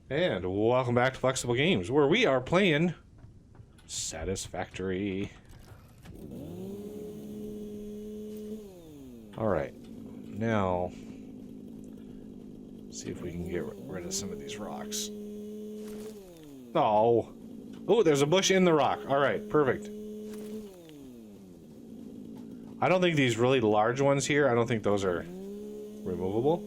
And welcome back to Flexible Games, where we are playing Satisfactory. Alright, now, see if we can get rid of some of these rocks. Oh, there's a bush in the rock. Alright, perfect. I don't think these really large ones here, I don't think those are removable.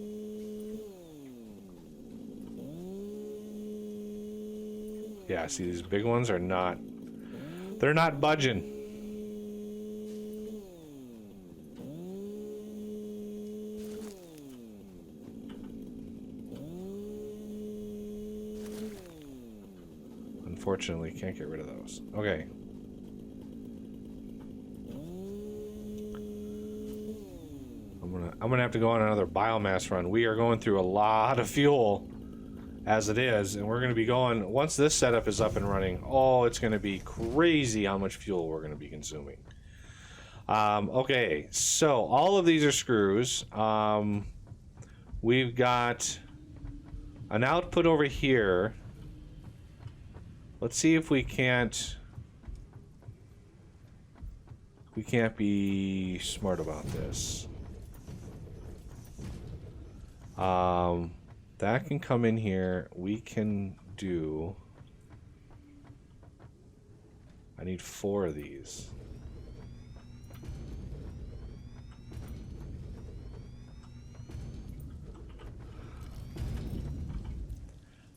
Yeah, see, these big ones are not... They're not budging. Unfortunately, can't get rid of those. Okay. I'm gonna have to go on another biomass run. We are going through a lot of fuel as it is, and we're going to be going, once this setup is up and running, oh, it's going to be crazy how much fuel we're going to be consuming. Okay, so all of these are screws. We've got an output over here. Let's see if we can't be smart about this. That can come in here. We can do... I need 4 of these.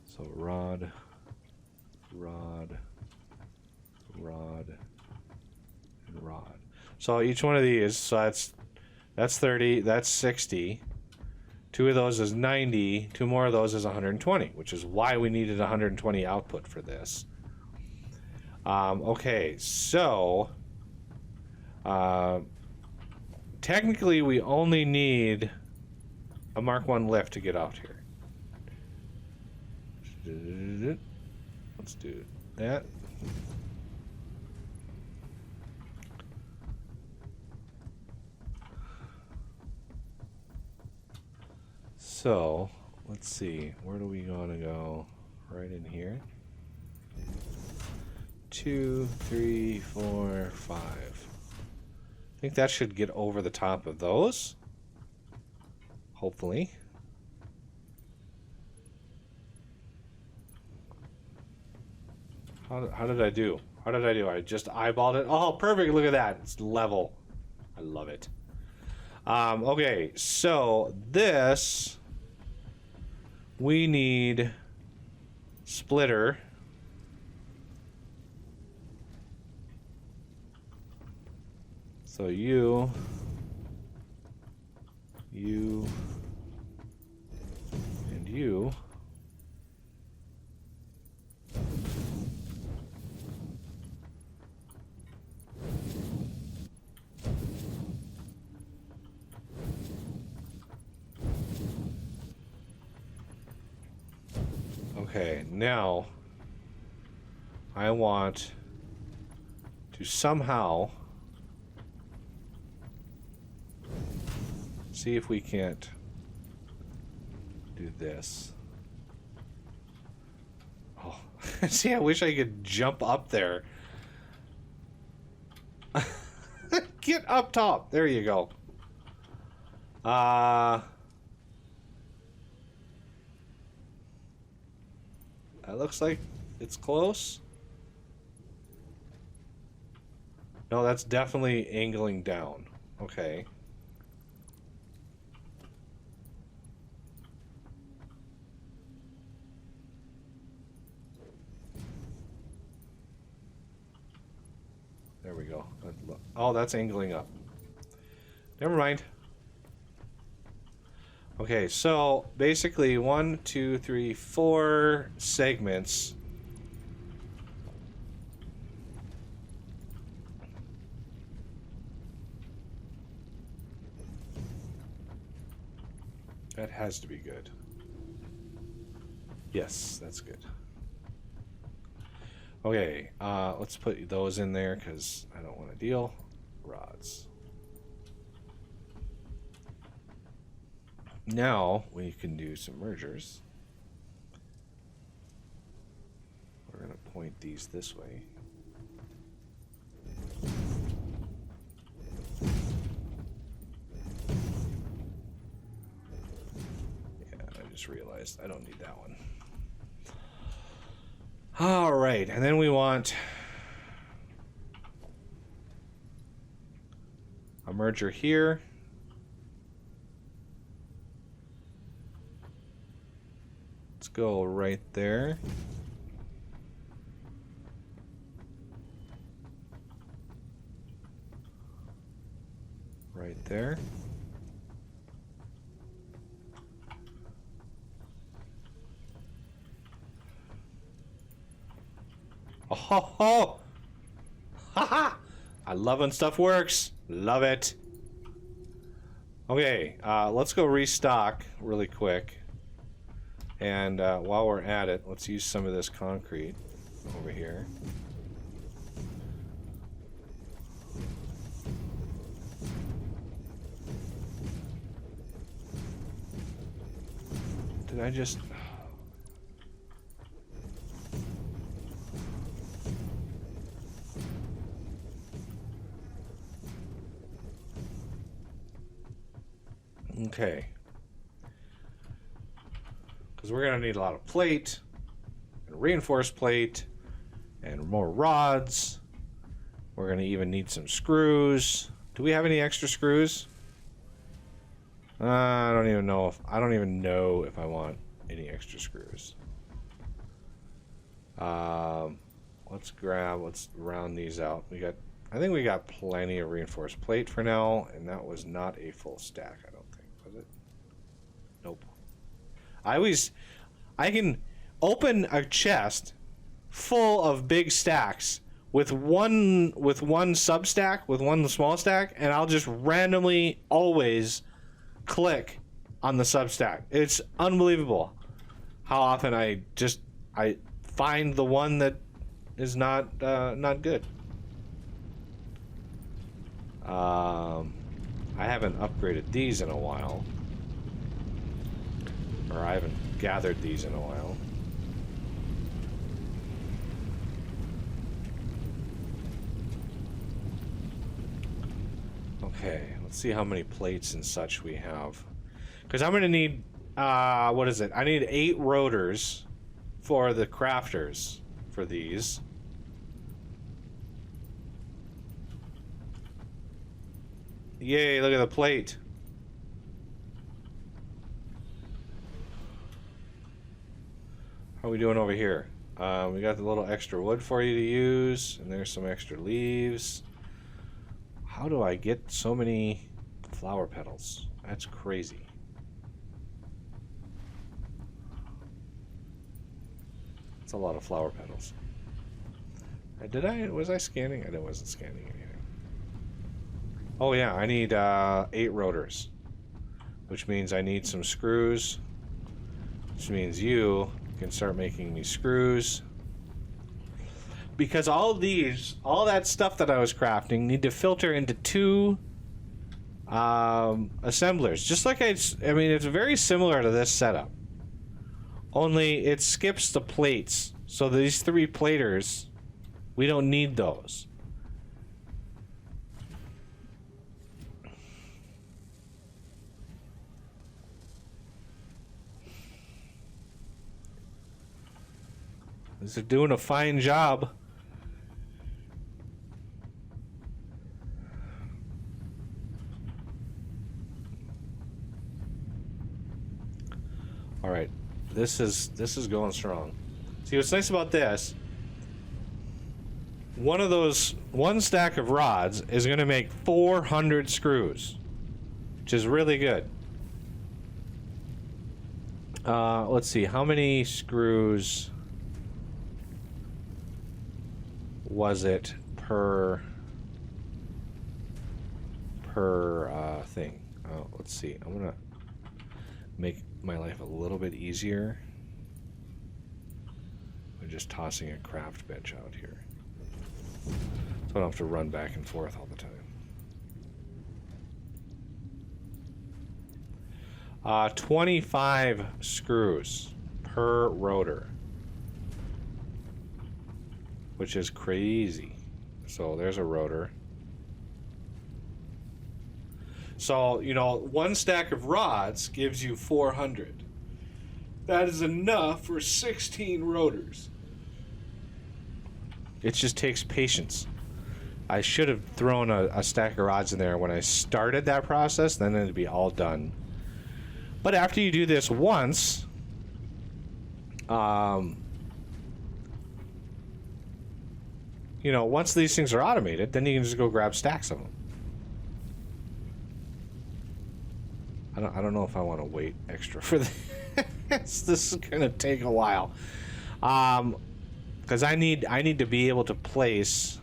So rod, and rod. So each one of these, so that's 30, that's 60. 2 of those is 90, 2 more of those is 120, which is why we needed 120 output for this. Okay, so technically we only need a Mark 1 lift to get out here. Let's do that. So, let's see, where do we want to go? Right in here. 2, 3, 4, 5. I think that should get over the top of those. Hopefully. How did I do? How did I do? I just eyeballed it. Oh, perfect. Look at that. It's level. I love it. Okay, so this... We need splitter. So you, and you. Okay, now I want to somehow see if we can't do this. Oh, see, I wish I could jump up there. Get up top. There you go. That looks like it's close. No, that's definitely angling down. Okay. There we go. Oh, that's angling up. Never mind. Okay, so basically 1, 2, 3, 4 segments. That has to be good. Yes, that's good. Okay, let's put those in there because I don't want to deal. Rods. Now we can do some mergers. point these this way. Yeah, I just realized I don't need that one. All right, and then we want a merger here. Let's go right there. Right there. Oh, ho, ho. Haha! I love when stuff works. Love it. Okay, let's go restock really quick. And while we're at it, let's use some of this concrete over here. Did I just... Okay. Because we're going to need a lot of plate, and reinforced plate, and more rods. We're going to even need some screws. Do we have any extra screws? I don't even know if I want any extra screws. Let's round these out. I think we got plenty of reinforced plate for now, and that was not a full stack, I don't think, was it? Nope. I can open a chest full of big stacks with one sub stack, with one small stack, and I'll just randomly always click on the sub stack. It's unbelievable how often I find the one that is not good. I haven't upgraded these in a while, or I haven't gathered these in a while. Okay, let's see how many plates and such we have. Because I'm going to need, what is it? I need 8 rotors for the crafters for these. Yay, look at the plate. How are we doing over here? We got the little extra wood for you to use, and there's some extra leaves. How do I get so many flower petals? That's crazy. That's a lot of flower petals. Was I scanning? I wasn't scanning anything. Oh yeah, I need 8 rotors, which means I need some screws, which means you can start making me screws. Because all that stuff that I was crafting need to filter into 2 assemblers. Just like it's very similar to this setup. Only it skips the plates. So these 3 platers, we don't need those. They're doing a fine job. All right, this is going strong. See, what's nice about this? One stack of rods is going to make 400 screws, which is really good. Let's see, how many screws was it per thing? Let's see. I'm gonna make my life a little bit easier by just tossing a craft bench out here, so I don't have to run back and forth all the time. 25 screws per rotor. which is crazy. So there's a rotor. So, you know, one stack of rods gives you 400. That is enough for 16 rotors. It just takes patience. I should have thrown a stack of rods in there when I started that process, then it'd be all done. But after you do this once, you know, once these things are automated, then you can just go grab stacks of them. I don't know if I want to wait extra for this. This is gonna take a while, because I need to be able to place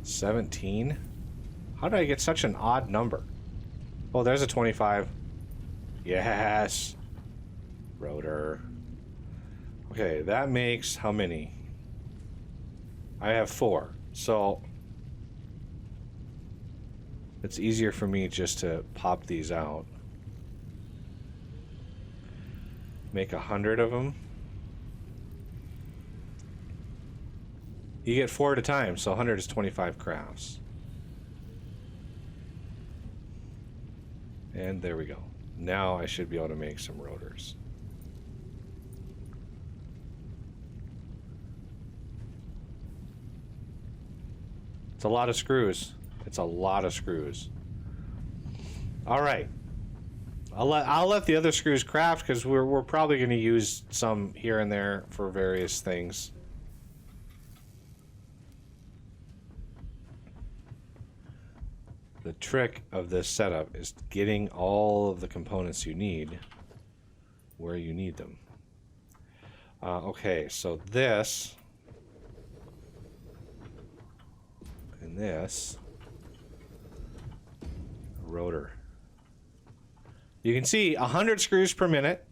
17. How did I get such an odd number? Oh, there's a 25. Yes, rotor. Okay, that makes how many? I have 4, so it's easier for me just to pop these out. Make 100 of them. You get 4 at a time, so 100 is 25 crafts. And there we go. Now I should be able to make some rotors. It's a lot of screws. It's a lot of screws. All right. I'll let the other screws craft because we're probably going to use some here and there for various things. The trick of this setup is getting all of the components you need where you need them. Okay, so this and this rotor. You can see 100 screws per minute,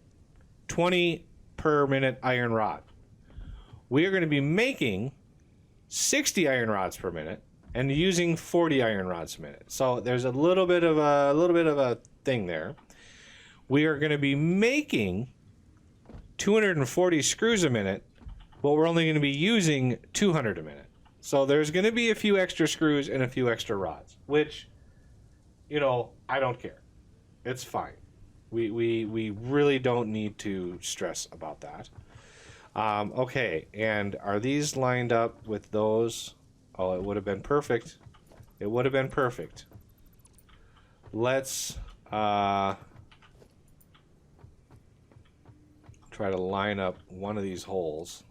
20 per minute iron rod. We are going to be making 60 iron rods per minute and using 40 iron rods a minute. So there's a little bit of a thing there. We are going to be making 240 screws a minute, but we're only going to be using 200 a minute. So there's going to be a few extra screws and a few extra rods, which, you know, I don't care. It's fine. We really don't need to stress about that. Okay, and are these lined up with those? Oh, it would have been perfect. It would have been perfect. Let's try to line up one of these holes.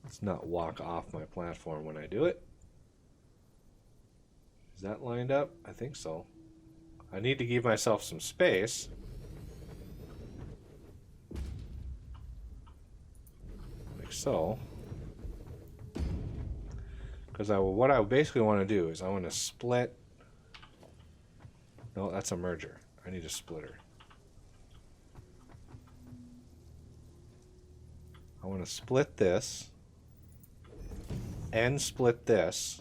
Let's not walk off my platform when I do it. Is that lined up? I think so. I need to give myself some space. Like so. Because what I basically want to do is I want to split. No, that's a merger. I need a splitter. I want to split this and split this.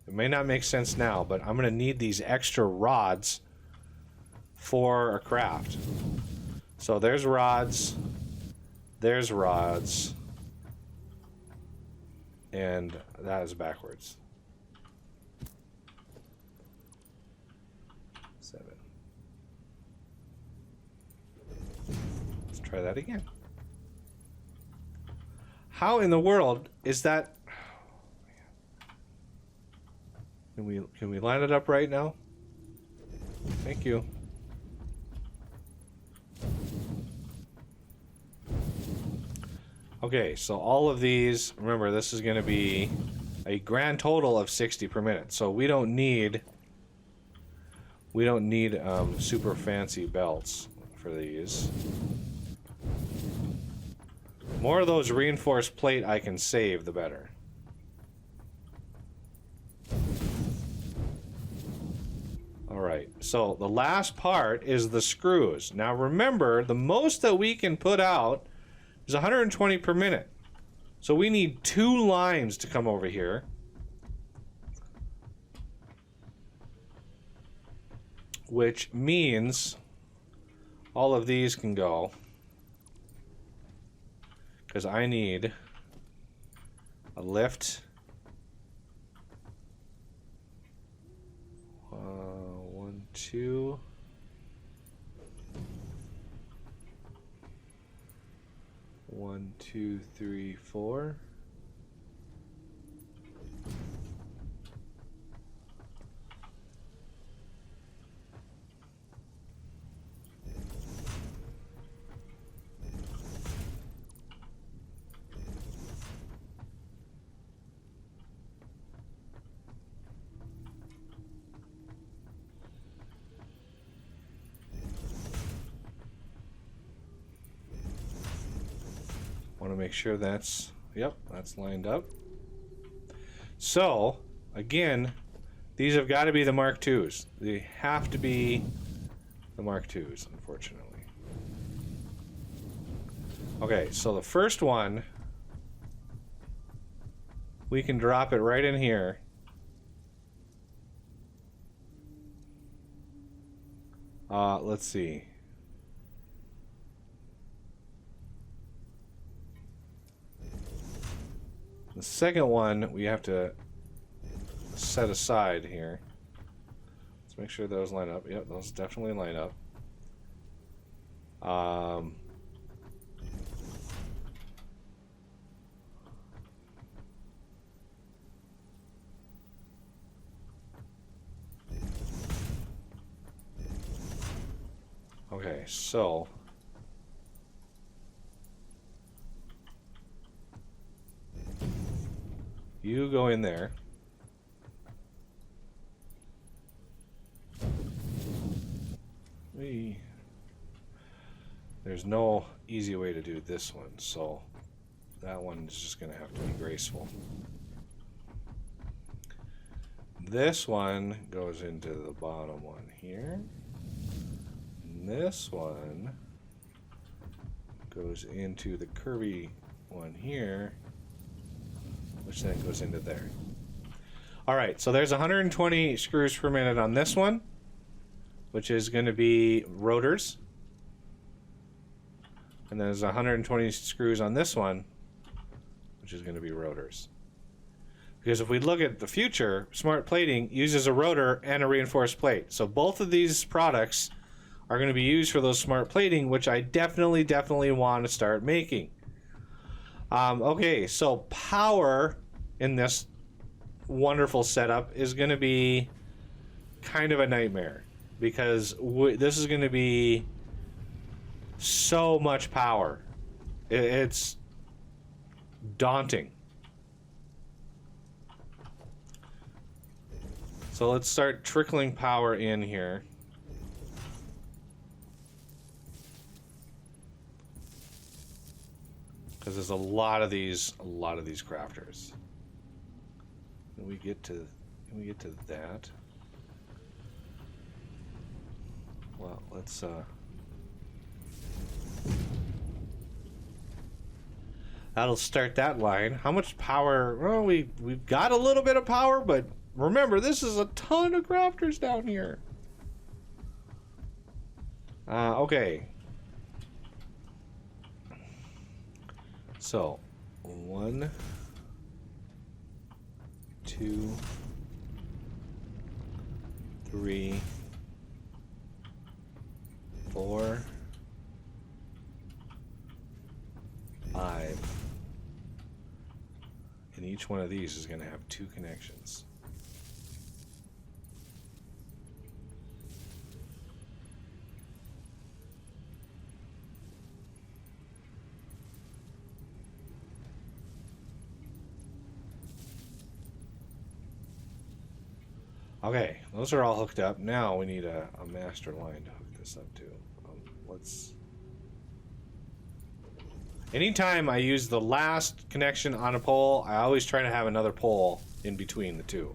It may not make sense now, but I'm going to need these extra rods for a craft. So there's rods, and that is backwards. 7. Let's try that again. How in the world is that? Can we line it up right now? Thank you. Okay, so all of these, remember this is going to be a grand total of 60 per minute. So we don't need super fancy belts for these. More of those reinforced plate I can save, the better. Alright, so the last part is the screws. Now remember, the most that we can put out is 120 per minute. So we need 2 lines to come over here. Which means All of these can go. Because I need a lift. 1, 2. 1, 2, 3, 4. Want to make sure that's, yep, that's lined up. So, again, these have got to be the Mark IIs. They have to be the Mark IIs, unfortunately. Okay, so the first one, we can drop it right in here. Let's see. The second one we have to set aside here. Let's make sure those line up. Yep, those definitely line up. Okay, so you go in there. There's no easy way to do this one, so that one is just going to have to be graceful. This one goes into the bottom one here. And this one goes into the curvy one here, which then goes into there. Alright, so there's 120 screws per minute on this one, which is going to be rotors. And there's 120 screws on this one, which is going to be rotors. Because if we look at the future, smart plating uses a rotor and a reinforced plate. So both of these products are going to be used for those smart plating, which I definitely want to start making. Okay, so power in this wonderful setup is going to be kind of a nightmare, because this is going to be so much power. It's daunting. So let's start trickling power in here. Because there's a lot of these crafters. Can we get to that? Well, let's that'll start that line. How much power? Well, we've got a little bit of power, but remember, this is a ton of crafters down here. Okay. So, 1, 2, 3, 4, 5. And each one of these is going to have 2 connections. Okay, those are all hooked up. Now we need a master line to hook this up to. Anytime I use the last connection on a pole, I always try to have another pole in between the two.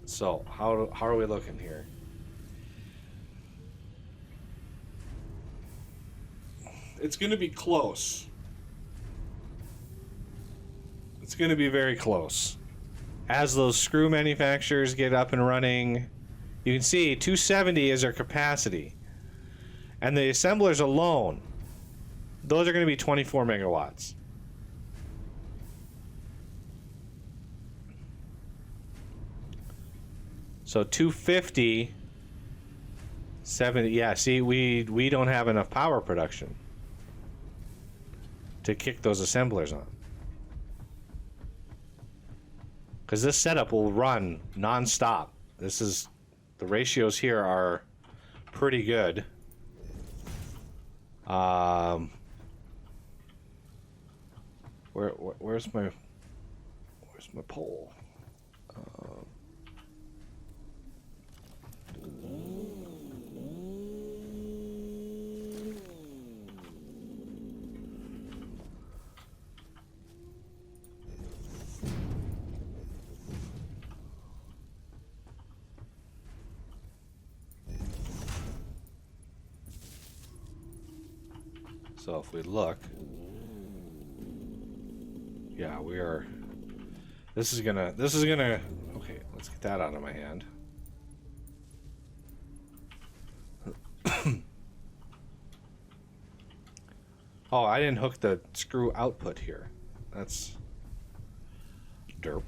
So, how are we looking here? It's going to be close. It's going to be very close. As those screw manufacturers get up and running, you can see 270 is our capacity. And the assemblers alone, those are going to be 24 megawatts. So 250, 70. Yeah, see, we don't have enough power production to kick those assemblers on. Because this setup will run non-stop. This is, the ratios here are pretty good. Where's my pole? So if we look, yeah, we are. This is gonna. Okay, let's get that out of my hand. Oh, I didn't hook the screw output here. That's derp.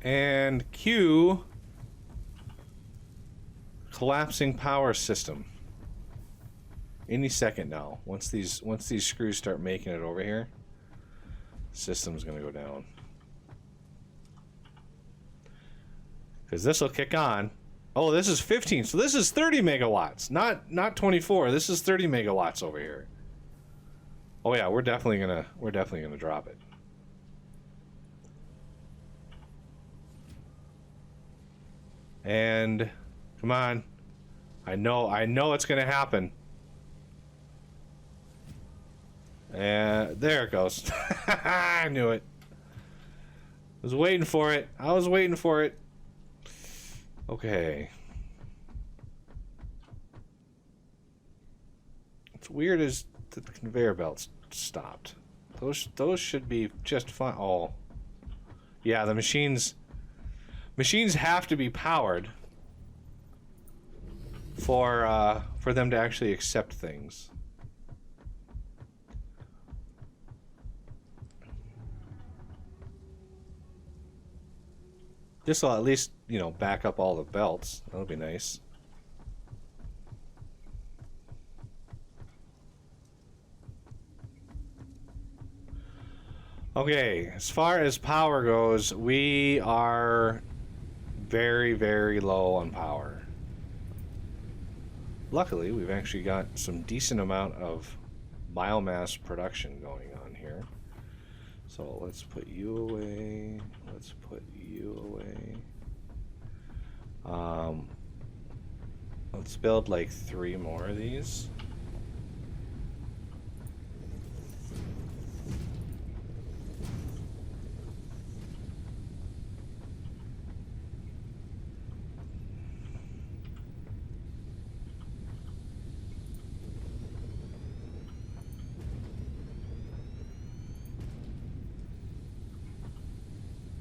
And Q, collapsing power system. Any second now. Once these screws start making it over here, system's gonna go down. Because this will kick on. Oh, this is 15, so this is 30 megawatts, not 24. This is 30 megawatts over here. Oh yeah, we're definitely gonna drop it. And come on, I know it's gonna happen. And there it goes. I knew it. I was waiting for it. Okay. What's weird is that the conveyor belts stopped. Those should be just fine. Oh, yeah, the machines have to be powered for them to actually accept things. This will at least, back up all the belts. That'll be nice. Okay, as far as power goes, we are very, very low on power. Luckily, we've actually got some decent amount of biomass production going on here. So let's put you away. Let's put you away. Let's build like 3 more of these.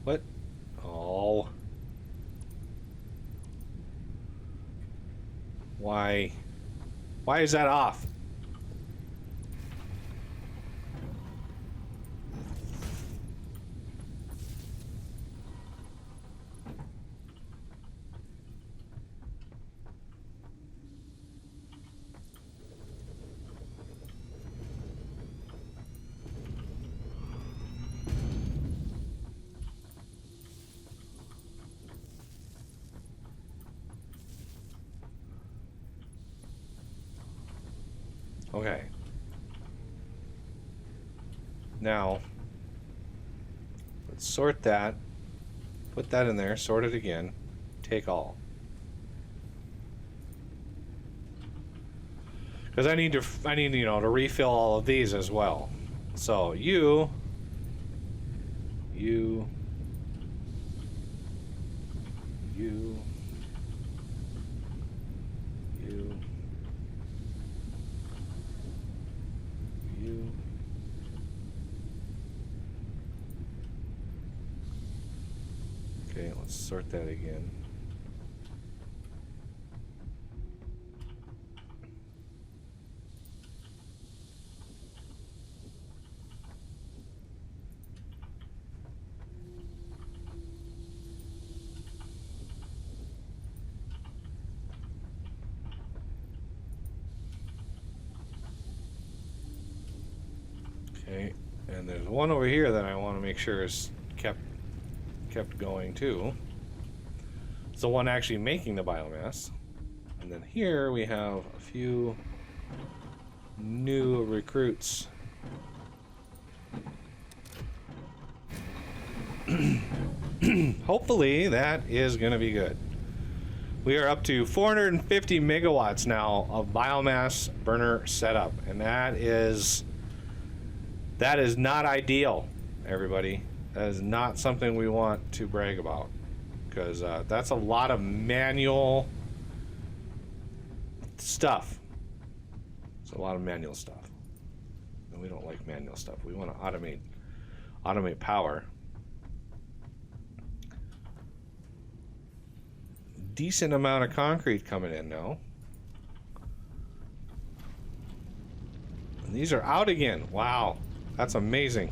What? Oh. Why? Why is that off? Okay. Now, let's sort that. Put that in there, sort it again. Take all. Because I need, you know, to refill all of these as well. So you, you, you, you, you. Okay, let's sort that again. Okay, and there's one over here that I want to make sure is kept going too. It's the one actually making the biomass. And then here we have a few new recruits. Hopefully that is going to be good. We are up to 450 megawatts now of biomass burner setup, and that is not ideal, everybody. That is not something we want to brag about, because that's a lot of manual stuff. It's a lot of manual stuff, and we don't like manual stuff. We want to automate power. Decent amount of concrete coming in now. And these are out again. Wow, that's amazing.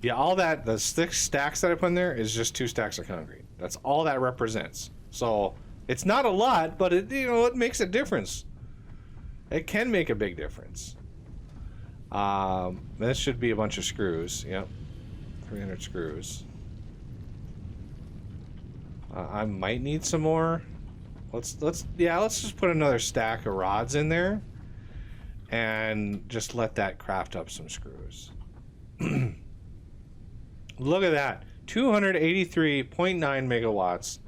Yeah, all that, the 6 stacks that I put in there is just 2 stacks of concrete. That's all that represents. So it's not a lot, but it, you know, it makes a difference. It can make a big difference. This should be a bunch of screws. Yep, 300 screws. I might need some more. Let's just put another stack of rods in there, and just let that craft up some screws. Look at that, 283.9 megawatts.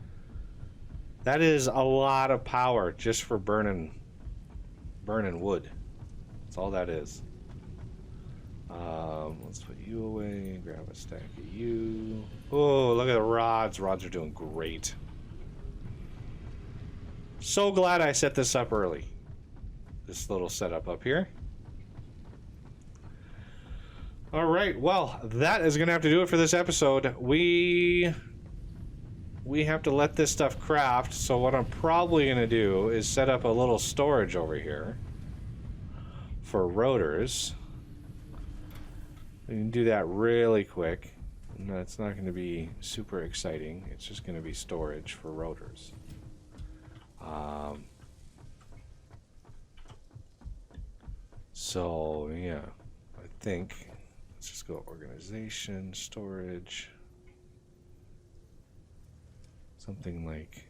That is a lot of power just for burning wood. That's all that is. Let's put you away, grab a stack of you. Oh, look at the rods. Rods are doing great. So glad I set this up early. This little setup up here. All right, well, that is going to have to do it for this episode. We have to let this stuff craft, so what I'm probably going to do is set up a little storage over here for rotors. We can do that really quick. No, it's not going to be super exciting. It's just going to be storage for rotors. So, yeah, I think... Let's just go organization, storage, something like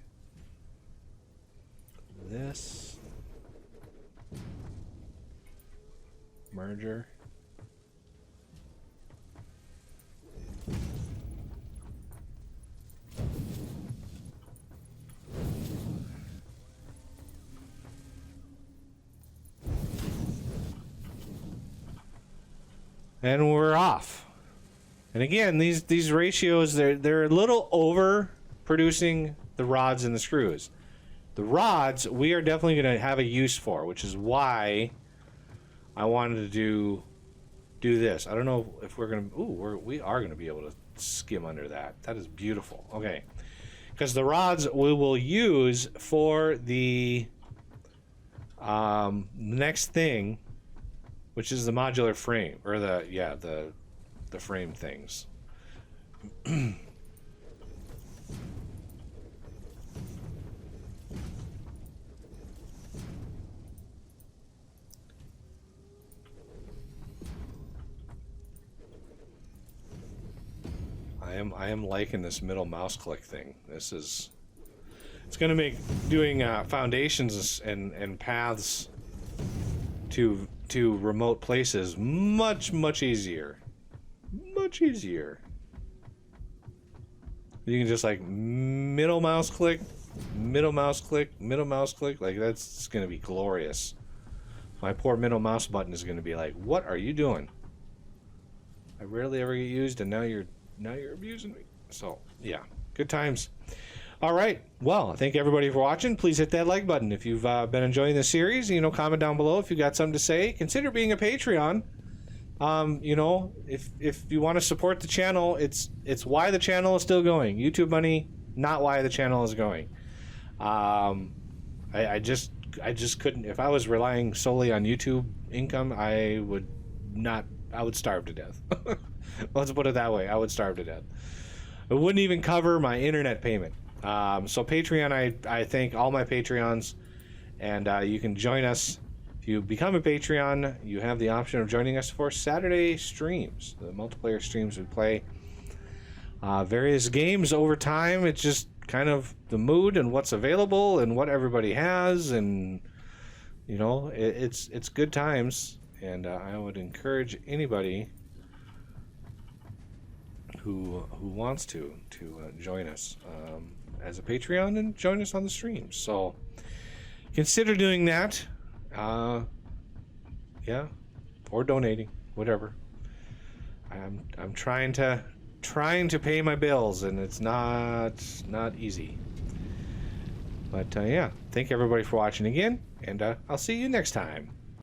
this, merger. And we're off. And again, these ratios, they're a little over producing the rods and the screws. The rods we are definitely going to have a use for, which is why I wanted to do this. I don't know if we're going to... we are going to be able to skim under that. That is beautiful. Okay. Because the rods we will use for the next thing, which is the modular frame, or the frame things. I am liking this middle mouse click thing. It's going to make doing foundations and paths to remote places much easier. Much easier. You can just like middle mouse click, middle mouse click, middle mouse click. Like that's gonna be glorious. My poor middle mouse button is gonna be like, what are you doing? I rarely ever get used, and now you're abusing me. So yeah, good times. All right. Well, thank everybody for watching. Please hit that like button if you've been enjoying the series. You know, comment down below if you got something to say. Consider being a Patreon. You know, if you want to support the channel, it's why the channel is still going. YouTube money, not why the channel is going. I just couldn't. If I was relying solely on YouTube income, I would starve to death. Let's put it that way. I would starve to death. It wouldn't even cover my internet payment. So Patreon, I thank all my Patreons, and you can join us. If you become a Patreon, you have the option of joining us for Saturday streams, the multiplayer streams we play. Various games over time. It's just kind of the mood and what's available and what everybody has, and you know, it's good times. And I would encourage anybody who wants to join us as a Patreon and join us on the streams. So consider doing that. Yeah, or donating, whatever. I'm trying to pay my bills, and it's not easy. But yeah, thank everybody for watching again, and I'll see you next time.